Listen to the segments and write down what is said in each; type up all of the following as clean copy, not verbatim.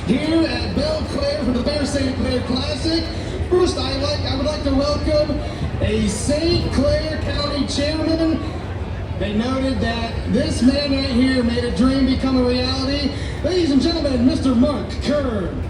here at Belle-Clair for the Bear St. Clair Classic. First, I would like to welcome a St. Clair County chairman. They noted that this man right here made a dream become a reality. Ladies and gentlemen, Mr. Mark Kern.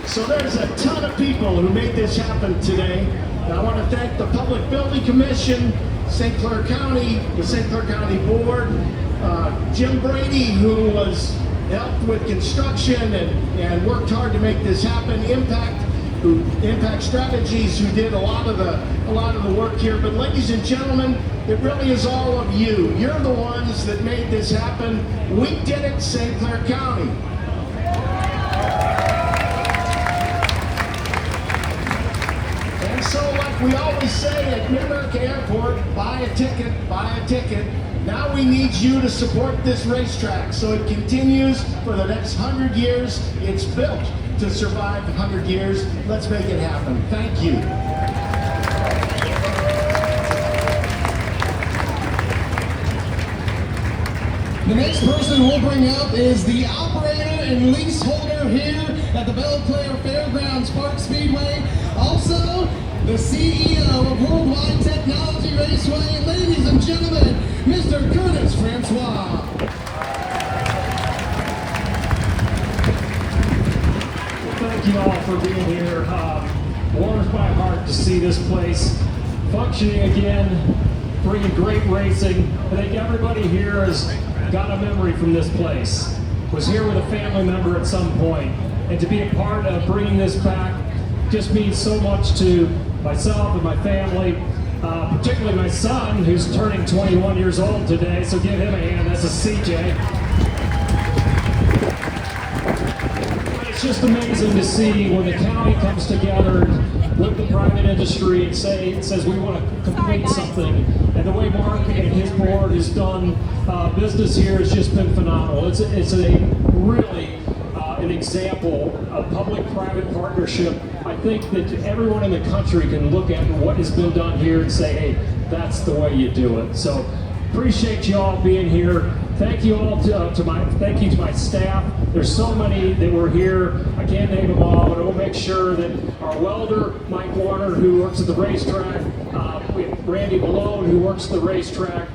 So there's a ton of people who made this happen today. And I want to thank the Public Building Commission, St. Clair County, the St. Clair County Board, Jim Brady, who helped with construction and worked hard to make this happen, Impact Strategies, who did a lot of the work here. But ladies and gentlemen, it really is all of you. You're the ones that made this happen. We did it, St. Clair County. And so, like we always say at Mid-America Airport, buy a ticket, buy a ticket. Now we need you to support this racetrack so it continues for the next 100 years. It's built to survive 100 years. Let's make it happen. Thank you. The next person we'll bring up is the operator and leaseholder here at the Belle-Clair Fairgrounds Park Speedway. Also, the CEO of Worldwide Technology Raceway. Ladies and gentlemen, Mr. Curtis Francois. Thank you all for being here. Warms my heart to see this place functioning again, bringing great racing. I think everybody here has got a memory from this place. Was here with a family member at some point, and to be a part of bringing this back just means so much to myself and my family, particularly my son, who's turning 21 years old today, so give him a hand. That's a CJ. It's just amazing to see when the county comes together with the private industry and says we want to complete something. And the way Mark and his board has done business here has just been phenomenal. It's a really an example of public-private partnership. I think that everyone in the country can look at what has been done here and say, hey, that's the way you do it. So appreciate you all being here. Thank you all to my staff. There's so many that were here. I can't name them all, but we'll make sure that our welder, Mike Warner, who works at the racetrack, we have Randy Malone, who works at the racetrack,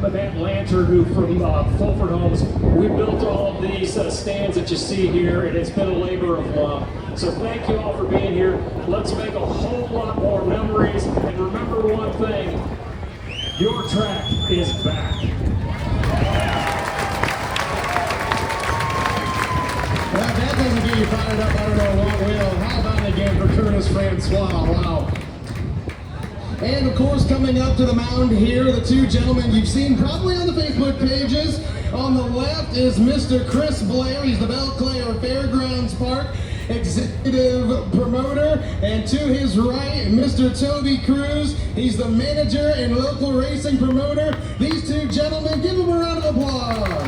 Matt Lantern, who from Fulford Homes. We built all of these stands that you see here, and it's been a labor of love. So thank you all for being here. Let's make a whole lot more memories, and remember one thing, your track is back. Well, if that doesn't get you fired up, I don't know what will. How about it again for Curtis Francois? Wow. And of course, coming up to the mound here, the two gentlemen you've seen probably on the Facebook pages. On the left is Mr. Chris Blair. He's the Belle-Clair Fairgrounds Park executive promoter. And to his right, Mr. Toby Cruz. He's the manager and local racing promoter. These two gentlemen, give them a round of applause.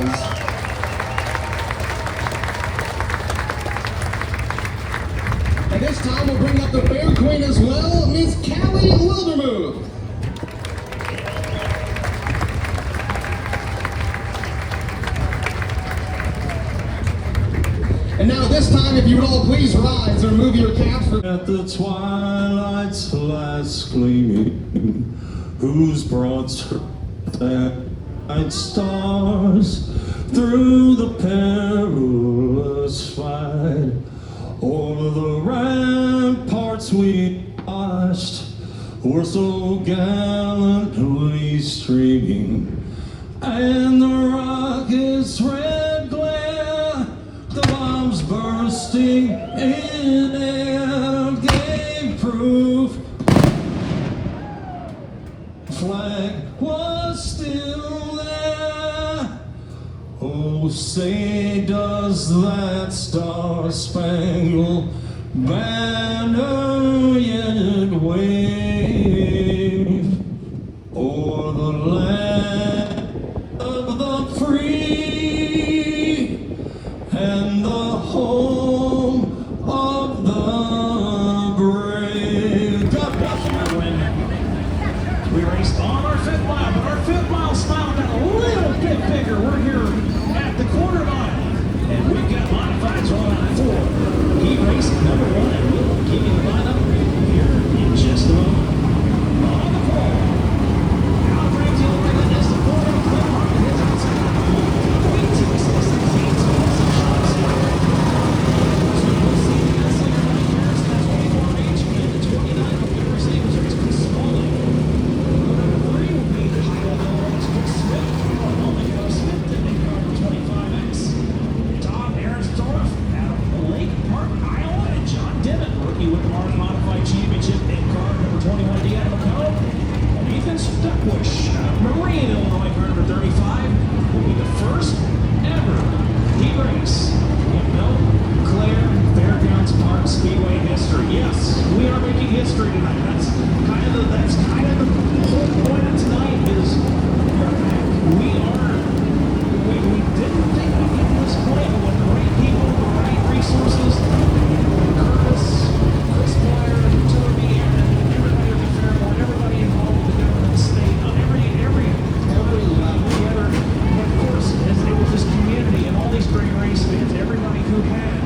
And this time we'll bring up the Fair Queen as well, Miss Callie Wildermuth. And now this time, if you would all please rise or move your caps for... At the twilight's last gleaming, whose broad light stars through the perilous fight, o'er the ramparts we watched were so gallantly streaming, and the rocket's red glare, the bombs bursting in air, gave proof the flag was still there. Oh, say does that star-spangled banner yet wave o'er the land of the free and the home of the brave? God bless you. We raced on our fifth mile, but our fifth mile style Marine, Illinois, car number 35, will be the first ever heat race in Belle-Clair Fairgrounds Park Speedway history. Yes, we are making history tonight. That's kind of the whole point of tonight is we didn't think we'd get to this point, but with the right people, the right resources, Curtis, Chris Blair, Toby, Aaron, everybody at the Fairmont, everybody involved with the government, state, every level together. But of course, as it was this community and all these great race fans, everybody who had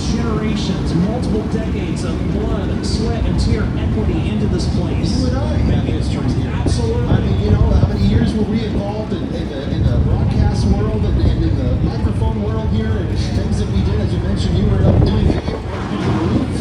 generations, multiple decades of blood, sweat, and tear equity into this place. You and I have history here. Absolutely. I mean, you know, how many years were we involved in the broadcast world and in the microphone world here, and things that we did, as you mentioned, you were up doing the roof.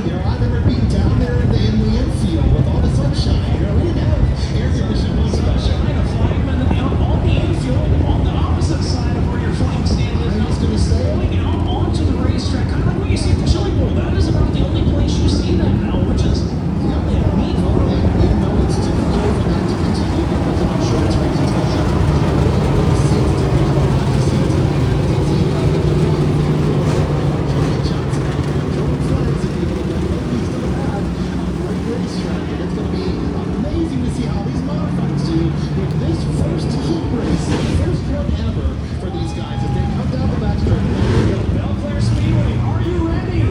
You know, I remember being down there in the infield with all the sunshine. You know, we didn't have air conditioning. Sunshine, a flagman, on the infield, on the opposite side of where your flag stand is. I was going to say, Going out onto the racetrack, kind of like what you see at the Chili Bowl. That is about the only place you see that now, which is really a neat world. even though it's difficult for that to continue because of insurance rates and stuff. It's going to be amazing to see how these motherfuckers do with this first heat race, the first one ever for these guys as they come down the backstretch. Belle-Clair Speedway, are you ready?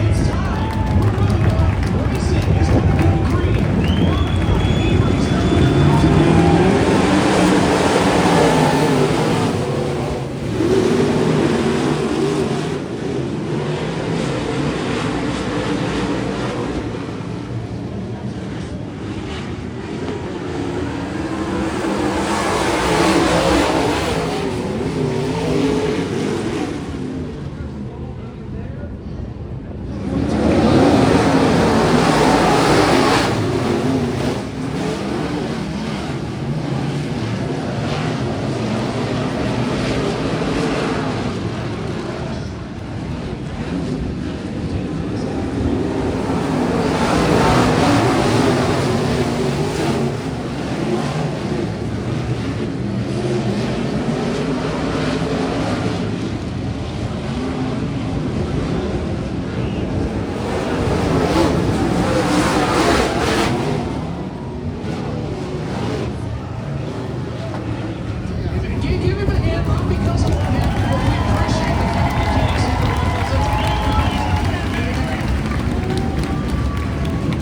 It's time. We're moving on. Racing is going to be green. Heat race give him a hand, not because of him, but we appreciate the fact that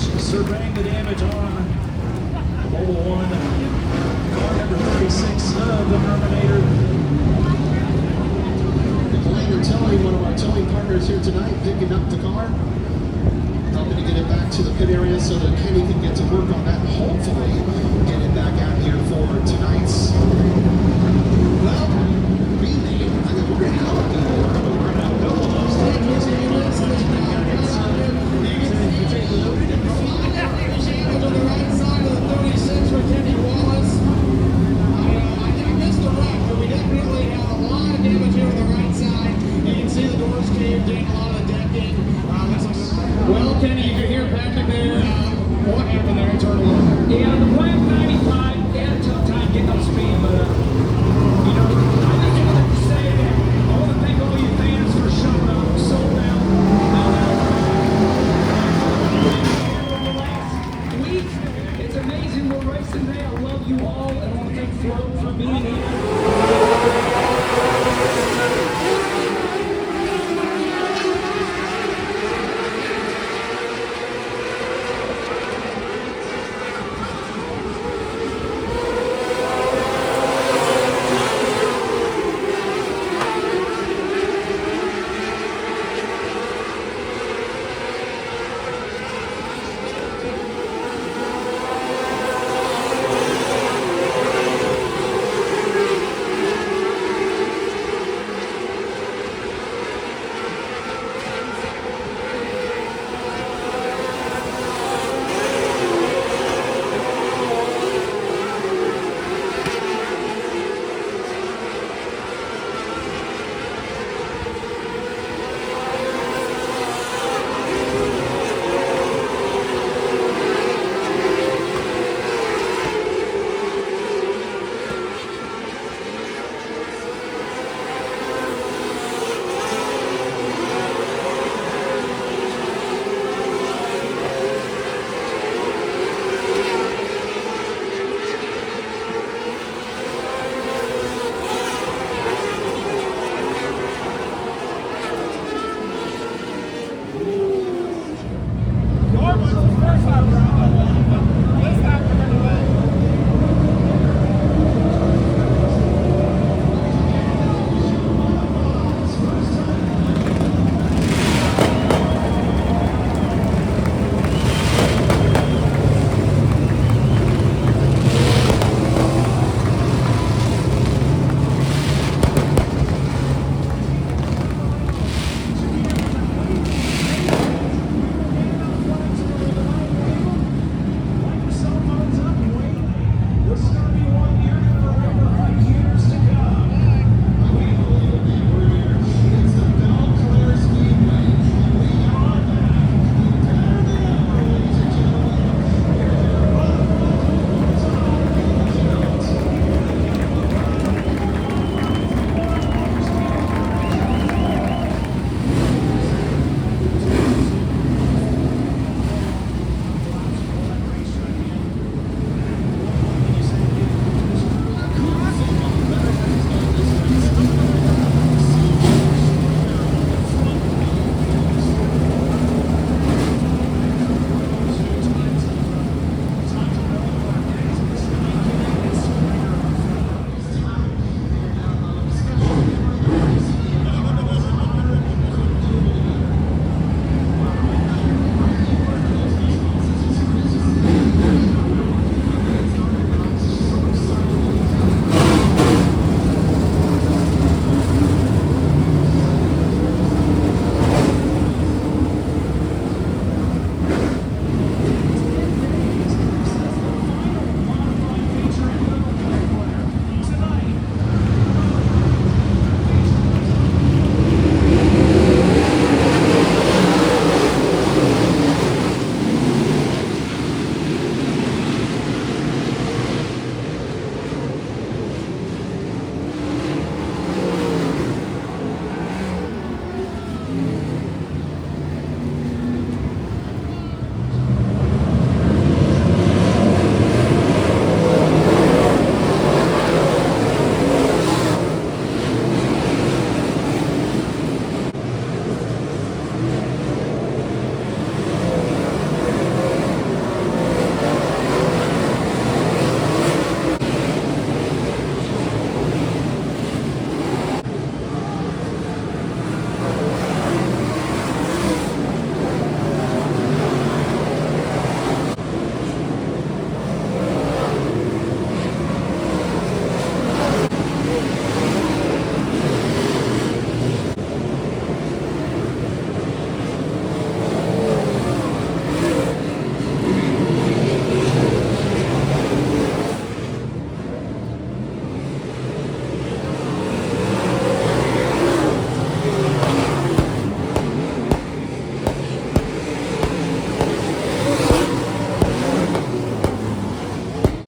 he's surveying the damage on Mobile 1, car number 36 of the Terminator. Blaine Telly, one of our towing partners here tonight, picking up the car, helping to get it back to the pit area so that Kenny can get to work on that, hopefully get it back out here for tonight's, well, remake. I mean, we're going to have a people, but we're going to have a couple of those stages. To the right side of the 36 with Kenny Wallace. I missed the wreck, but we definitely have a lot of damage here on the right side. You can see the doors caved in, a lot of the decking. Well, Kenny, you can hear Patrick there. What happened there internally? Yeah, the Black 95, they had a tough time getting up speed, but, you know, I just wanted to say that I want to thank all you fans for showing up, sold out. Over the last week, it's amazing we're racing today. I love you all, and I want to thank Flo for being here.